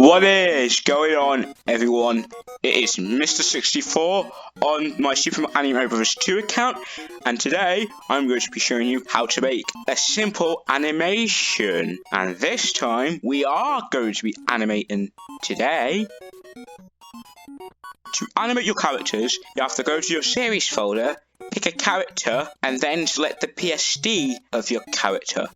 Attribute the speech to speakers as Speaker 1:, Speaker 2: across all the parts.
Speaker 1: What is going on, everyone? It is Mr. 64 on my Super AniMario Bros 2 account, and today I'm going to be showing you how to make a simple animation. And this time we are going to be animating today. To animate your characters, you have to go to your series folder, pick a character, and then select the PSD of your character.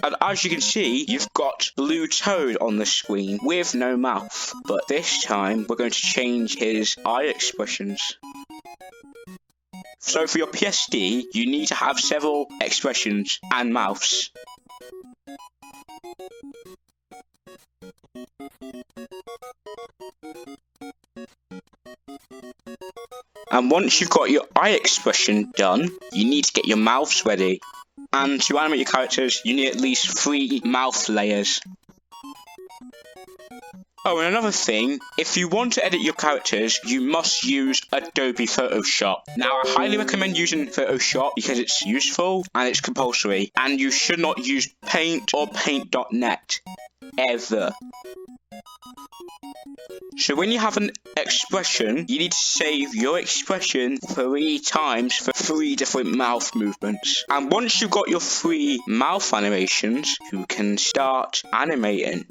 Speaker 1: And as you can see, you've got Blue Toad on the screen with no mouth. But this time, we're going to change his eye expressions. So for your PSD, you need to have several expressions and mouths. And once you've got your eye expression done, you need to get your mouths ready. And to animate your characters, you need at least 3 mouth layers. Oh, and another thing, if you want to edit your characters, you must use Adobe Photoshop. Now, I highly recommend using Photoshop because it's useful and it's compulsory. And you should not use Paint or Paint.net, ever. So when you have an expression, you need to save your expression 3 times for 3 different mouth movements. And once you've got your 3 mouth animations, you can start animating.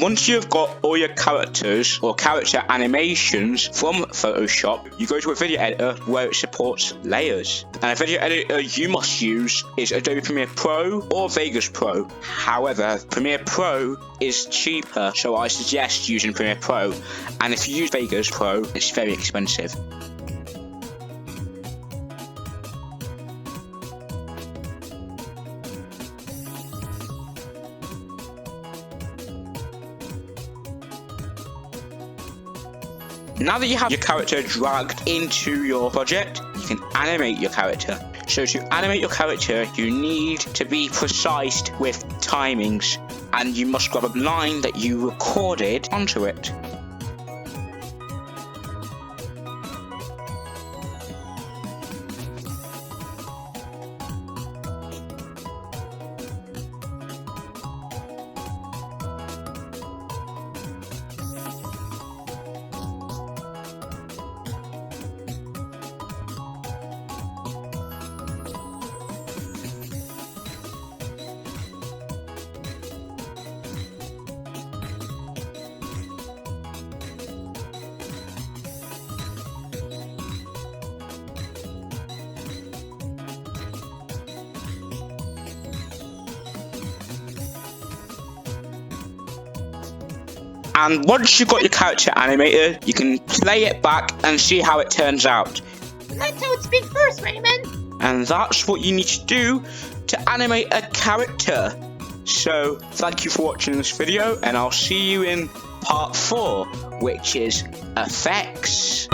Speaker 1: Once you've got all your characters or character animations from Photoshop, you go to a video editor where it supports layers. And a video editor you must use is Adobe Premiere Pro or Vegas Pro. However, Premiere Pro is cheaper, so I suggest using Premiere Pro. And if you use Vegas Pro, it's very expensive. Now that you have your character dragged into your project, you can animate your character. So to animate your character, you need to be precise with timings, and you must grab a line that you recorded onto it. And once you've got your character animated, you can play it back and see how it turns out.
Speaker 2: Let Toad speak first, Raymond.
Speaker 1: And that's what you need to do to animate a character. So, thank you for watching this video, and I'll see you in part 4, which is effects.